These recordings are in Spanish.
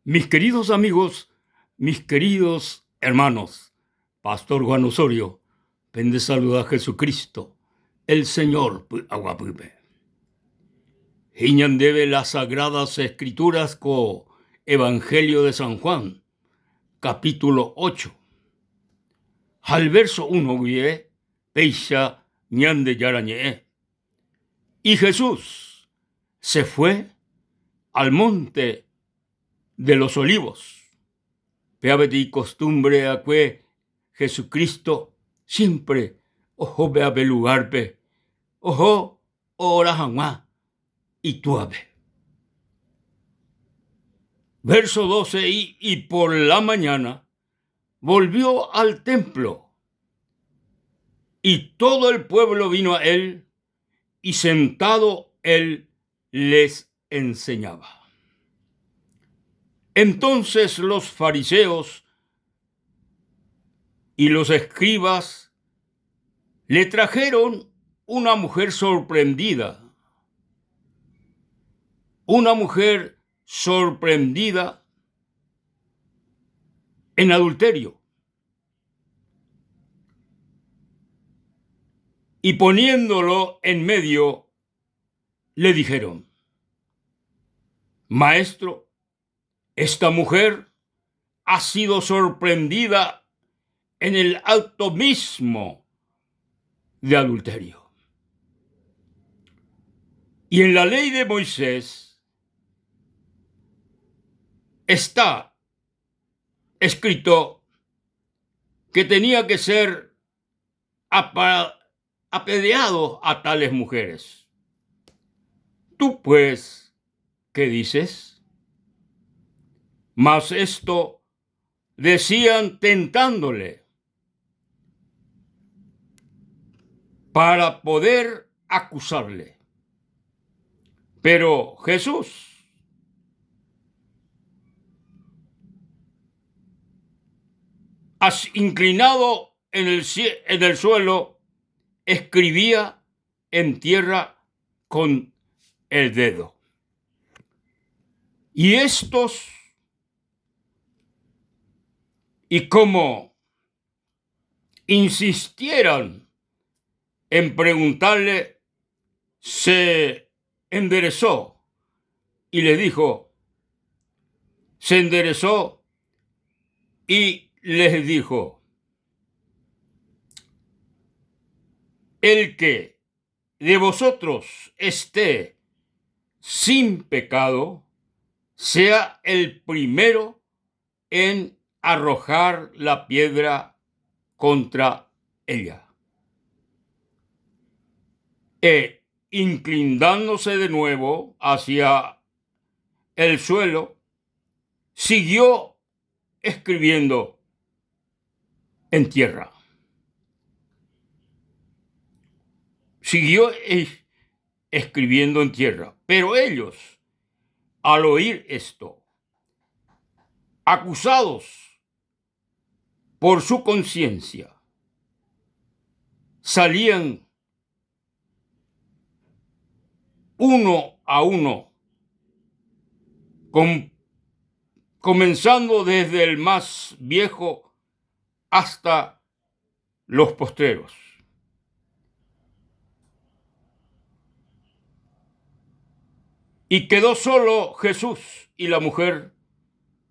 Mis queridos amigos, mis queridos hermanos, Pastor Juan Osorio, pende saluda a Jesucristo, el Señor aguapupe. Hiñan debe las sagradas escrituras co Evangelio de San Juan, capítulo 8. Al verso 1 guie, peisha ñan de yarañe. Y Jesús se fue al monte de los olivos. Peabeti costumbre a que Jesucristo siempre ojo beabe lugar pe, ojo ora jamás y tuabe. Verso 12, y por la mañana volvió al templo y todo el pueblo vino a él y sentado él les enseñaba. Entonces los fariseos y los escribas le trajeron una mujer sorprendida en adulterio. Y poniéndolo en medio, le dijeron: Maestro, esta mujer ha sido sorprendida en el acto mismo de adulterio. Y en la ley de Moisés está escrito que tenía que ser apedreado a tales mujeres. Tú pues, ¿qué dices? Mas esto decían tentándole para poder acusarle. Pero Jesús, inclinado en el suelo, escribía en tierra con el dedo. Y estos, y como insistieran en preguntarle, se enderezó y le dijo, se enderezó y les dijo: el que de vosotros esté sin pecado, sea el primero en arrojar la piedra contra ella. E inclinándose de nuevo hacia el suelo, siguió escribiendo en tierra. Siguió escribiendo en tierra. Pero ellos, al oír esto, acusados por su conciencia, salían uno a uno, comenzando desde el más viejo hasta los postreros. Y quedó solo Jesús y la mujer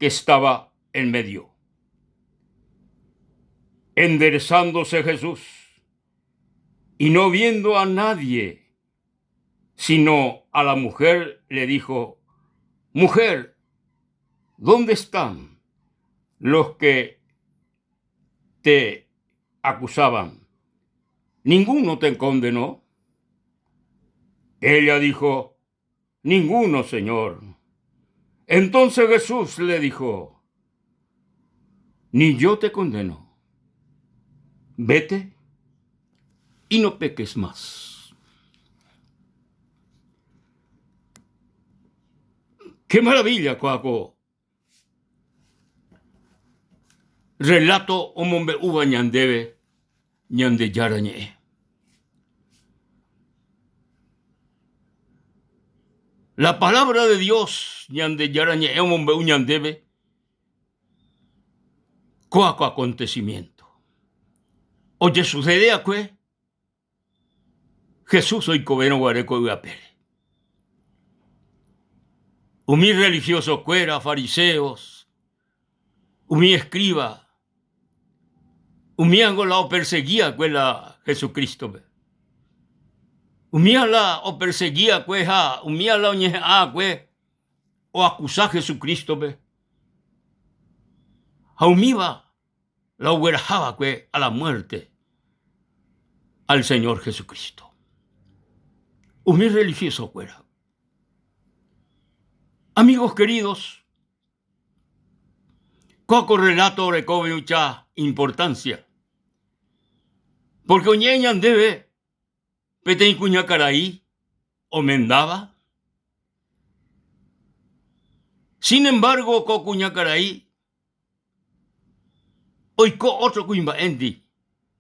que estaba en medio. Enderezándose Jesús y no viendo a nadie, sino a la mujer, le dijo: Mujer, ¿dónde están los que te acusaban? ¿Ninguno te condenó? Ella dijo: Ninguno, Señor. Entonces Jesús le dijo: Ni yo te condeno. Vete y no peques más. ¡Qué maravilla, cuaco! Relato omombe uva ñandebe ñande yarañe. La palabra de Dios ñande yarañe omombe uñandebe coaco acontecimiento. Oye, sucede a que Jesús hoy cobeno guareco y apere. Umi religioso cuera, fariseos, umi escriba, umi angolao perseguía cuela Jesucristo. Umi la o perseguía cueja, umi la oñeja cue o acusar Jesucristo. Jaumiba la huerjaba cue a la muerte al Señor Jesucristo. Umi religioso cuera. Amigos queridos, coco relato recoge mucha importancia. Porque oñeñan debe, peten cuñacaraí, o mendaba. Sin embargo, co cuñacaraí, hoy co otro cuimba endi,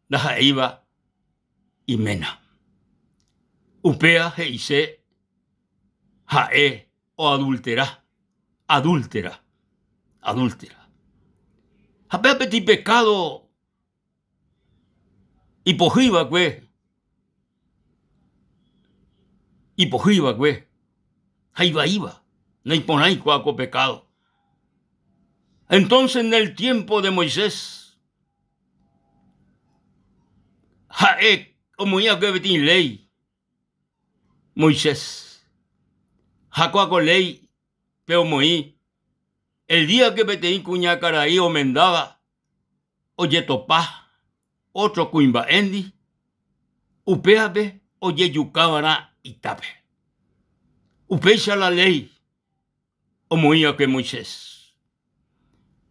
daja iba y mena. Upea heise, jae o adúltera. Japea peti pecado y pojiba cue. Jaiba iba. No hay ponay cuaco pecado. Entonces en el tiempo de Moisés, jae como ya que betin ley. Moisés, jacuaco ley, pero moí. El día que betein cuñacaraí o mendaba, oye topá, otro cuimba endi, upeabe, oye yucabana y tape. Upecha la ley, o moía que Moisés.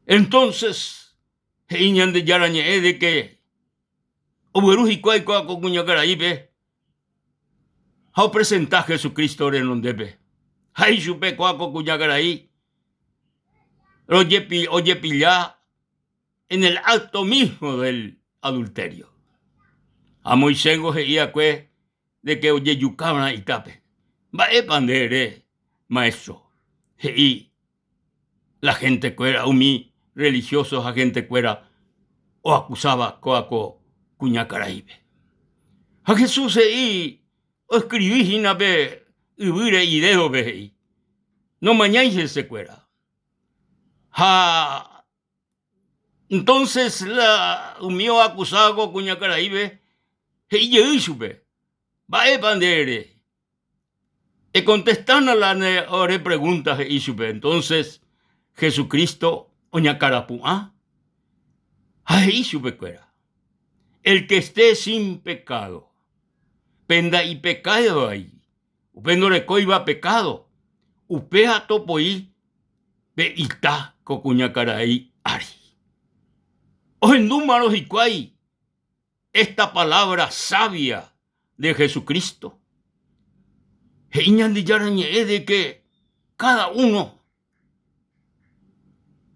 Entonces, heiñan de yarañe de que, o beruji cuay cuaco cuñacaraí be, jao presenta Jesucristo renondebe. Jai chupe cuaco cuñacaraí, oye pillá en el acto mismo del adulterio. A Moisés gojeía cue de que oye yucabana y tape. Va pandere, maestro. Y la gente cuera, umi religiosos a gente cuera, o acusaba coaco cuñacaraíbe. A Jesús o escribí jinabe, y vire y dedo ve. No mañáis se cuera. Entonces la humio acusado cuñacaraíbe, y yo supe, va pandere. Y contestan a la ore preguntas y supe. Entonces Jesucristo oñacarapuá, ahí supe cuera. El que esté sin pecado, penda y pecado ahí. Upendo recoiba pecado. Upea topoí, ve ita cocuñacaraí ari. O en números y cuay, esta palabra sabia de Jesucristo. Heiñan de yarañe de que cada uno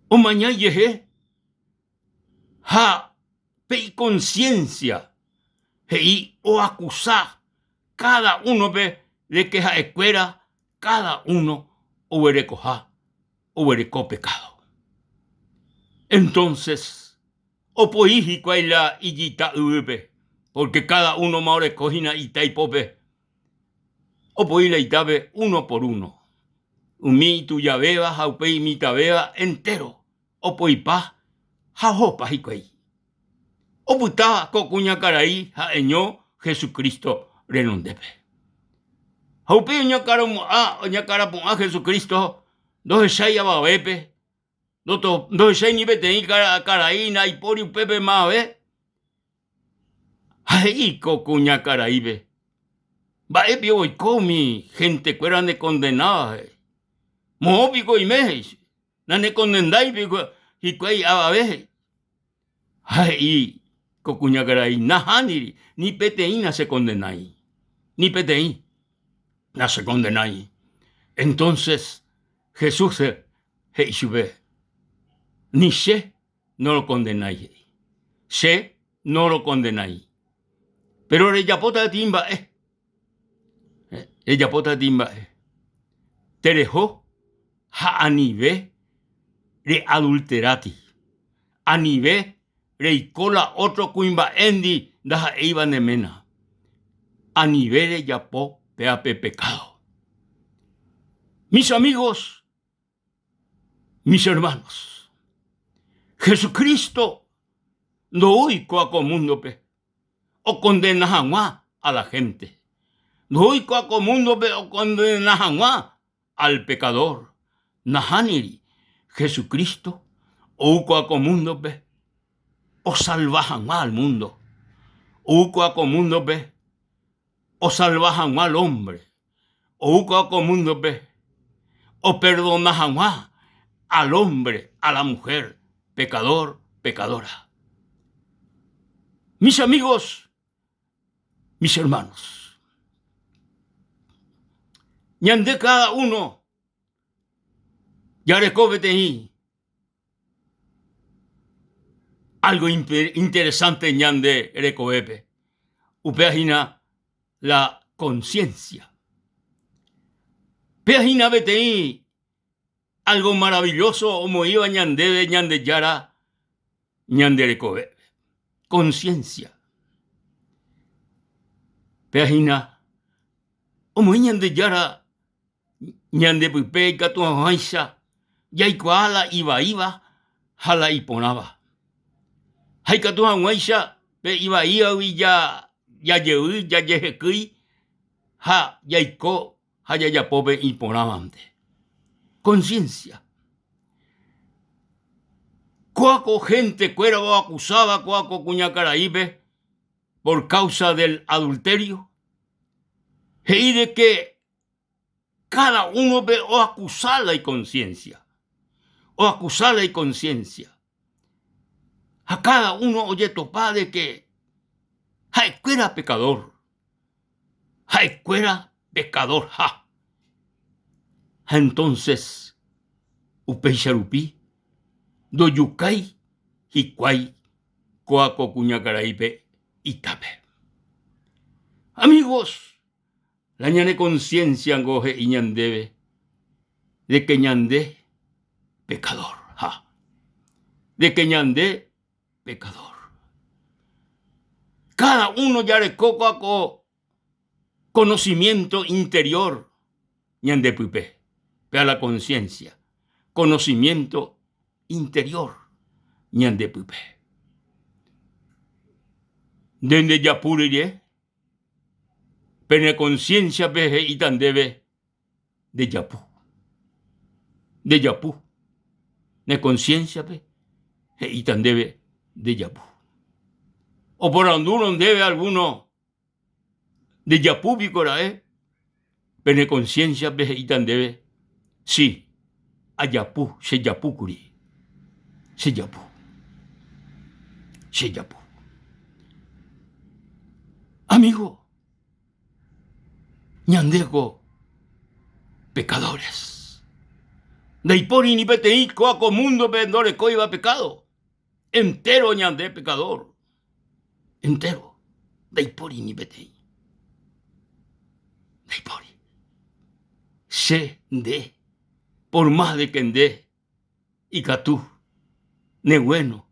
o mañana yeje ha pei conciencia hei o acusar cada uno de que ha escuela cada uno o recoja o recó pecado. Entonces o poiji cuaila iyita ube porque cada uno maore cojina ita y pope o poila itabe uno por uno. Umi tu yabeba jaupei mi tabeba entero. O poipá, jajopa hicuey. O puta cocuñacaraí, jaeño Jesucristo renondepe. Jaupei oñacarapuá Jesucristo, dos echaya babepe, dos echay ni beteí caraína y pori upepe mabe. Ahí cocuñacaraíbe. Baepe hoy comi, gente cueran de condenada. Mohopico y mejes. Nane condendáis y cuay a veces. Ay, cocuñacaraí, najani, ni peteína se condenáis. Ni peteí, no se condenáis. Entonces, Jesús se sube. Ni se no lo condenáis. Se no lo condenáis. Pero ella pota de timba, ella pota de timba, te dejó, ha anive, de adulterati. nivel reikola otro kuimba endi daja eiva nemena. A nivel de yapó peape pecado. Mis amigos, mis hermanos, Jesucristo no oico a comundo pe o condena jamás a la gente. No oico a comundo pe o condena jamás al pecador. Nahaniri, Jesucristo, oico a comundo pe o salva jamás al mundo. Oico a comundo pe o salva jamás al hombre. Oico a comundo pe o perdona jamás al hombre, a la mujer, pecador, pecadora. Mis amigos, mis hermanos, ñande cada uno, ya recóbete algo interesante ñande recobepe, upeajina la conciencia. Peajina vete algo maravilloso como iba ñande ñande yara ñande recobepe. Conciencia. Peajina como ñande yara ñande pupe katu haisha yaikuala iba hala iponaba. Hay katu haisha pe iba ya yeui ya yehekui ha yaiko ha yayapope iponabante. Conciencia. Cuaco gente cuera o acusaba cuaco cuñacaraíbe por causa del adulterio. Y de que cada uno ve o acusarla y conciencia. O acusarla y conciencia. A cada uno oye topa de que hay cuera pecador. Hay cuera pecador. Ja. Entonces, upeixarupi, do yukai, hikwai, coaco cuñacaraipe, itape. Amigos, la ñane conciencia angoje y ñandebe, de que ñande pecador. Ja. De que ñande pecador. Cada uno ya le coco conocimiento interior, ñande pupe. Vea la conciencia, conocimiento interior, ñande pupe. Dende yapurire, pene conciencia peje y tan debe de yapu. De yapu. Ne conciencia pe y tan debe de yapu. O por anduno debe alguno de yapu bicora pene conciencia peje y tan debe. Sí, ayapu, se yapu curi. Se yapu. Se yapu. Amigo, ñandego, pecadores. Deipori ni petei coaco mundo pendore coiba pecado. Entero ñande pecador. Entero. Deipori ni petei. Deipori. Se de. Por más de que ende, y catú, ne bueno,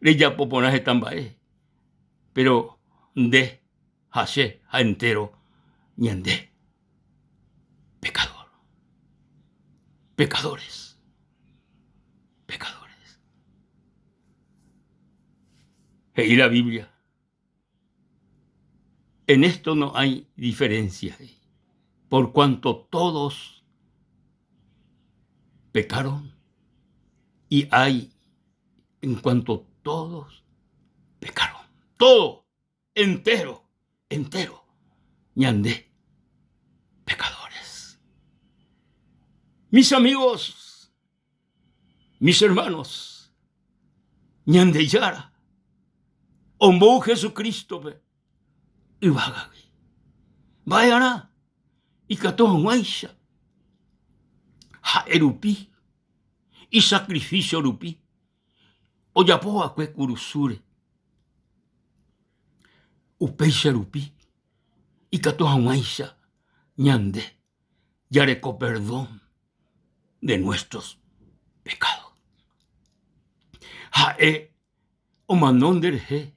le ya poponaje tambae, pero de, hace, a entero, ñande, pecador, pecadores, pecadores. Y la Biblia, en esto no hay diferencia, por cuanto todos pecaron y hay en cuanto todos pecaron. Todo, entero, ñandé, pecadores. Mis amigos, mis hermanos, ñandé yara, ombo Jesucristo, y vagagui. Vayana, y catón guaisha. Ha erupi y sacrificio erupi o yapo a que curusure upeixa erupi y catoja maisha ñande yareco perdón de nuestros pecados. Jae omanón derje.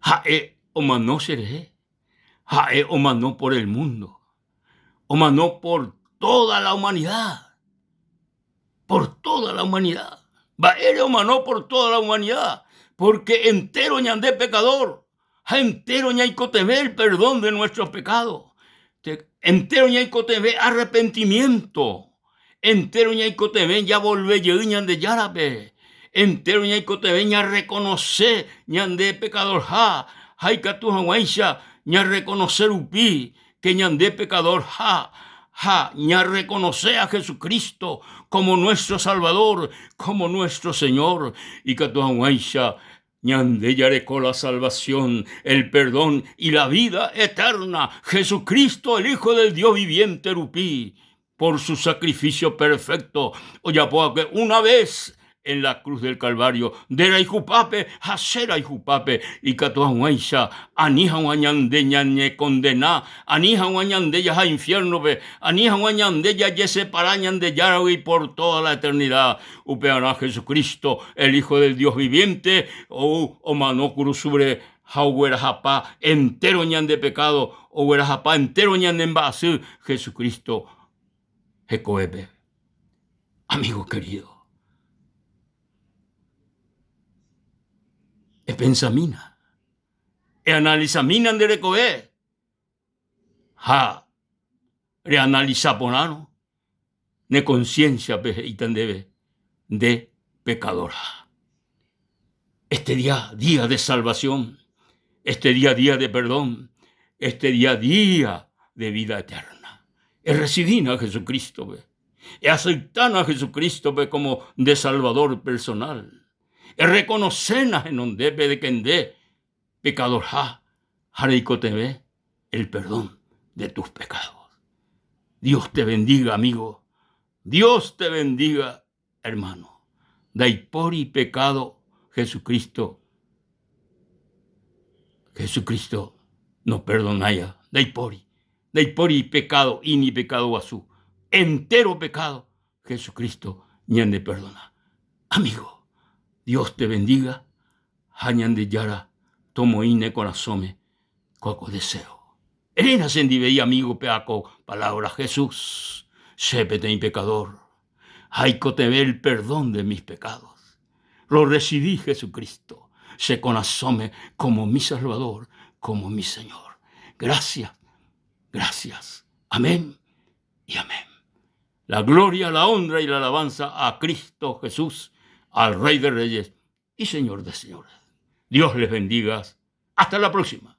Jae omanó serje. Jae omanó por el mundo. Omanó por toda la humanidad. Por toda la humanidad. Baere omanó por toda la humanidad. Porque entero ñandé pecador. Ja entero ñaicotebe el perdón de nuestros pecados. Entero ñaicotebe arrepentimiento. Entero ñaicotebe ya volvé ñande yarabe. Entero ñaicotebe ña reconocer ñandé pecador ja. Haikatu hawaisha ña reconocer upi que ñandé pecador ja. ña reconocer a Jesucristo como nuestro Salvador, como nuestro Señor. Y katu hawaisha ñande yarecó la salvación, el perdón y la vida eterna. Jesucristo, el Hijo del Dios viviente, rupí, por su sacrificio perfecto. Oyapoa que una vez en la cruz del Calvario, de la Ijupape, Hasera Ijupape, y Catuahuaisha, Anijahuañande ñañe condena, Anijahuañande ya infierno, Anijahuañande ya separañan de Yarahui por toda la eternidad. Upeará Jesucristo, el Hijo del Dios viviente, o manócuru sobre Jauerajapá, entero ñan de pecado, o Huerajapá, entero ñan de embasú, Jesucristo, Jecoebe. Amigo querido, e pensamina, e analizamina de recobe, reanaliza ponano, ne conciencia y tan debe de pecadora. Este día de salvación, este día de perdón, este día de vida eterna. Es recibir a Jesucristo, es aceptar a Jesucristo como de Salvador personal. Es reconocer en donde debe de quende pecador jareicotebe el perdón de tus pecados. Dios te bendiga, amigo. Dios te bendiga, hermano. Daipori pecado, Jesucristo no perdonaya. Daipori pecado, ini pecado asú. Entero pecado, Jesucristo ñande perdona. Amigo, Dios te bendiga. Hañande yara, tomo ine corazome, coco deseo. Elena sendibei amigo peaco, palabra Jesús. Sépete mi pecador. Haico te ve el perdón de mis pecados. Lo recibí, Jesucristo. Se conasome como mi Salvador, como mi Señor. Gracias, gracias. Amén y amén. La gloria, la honra y la alabanza a Cristo Jesús, al Rey de Reyes y Señor de Señores. Dios les bendiga. Hasta la próxima.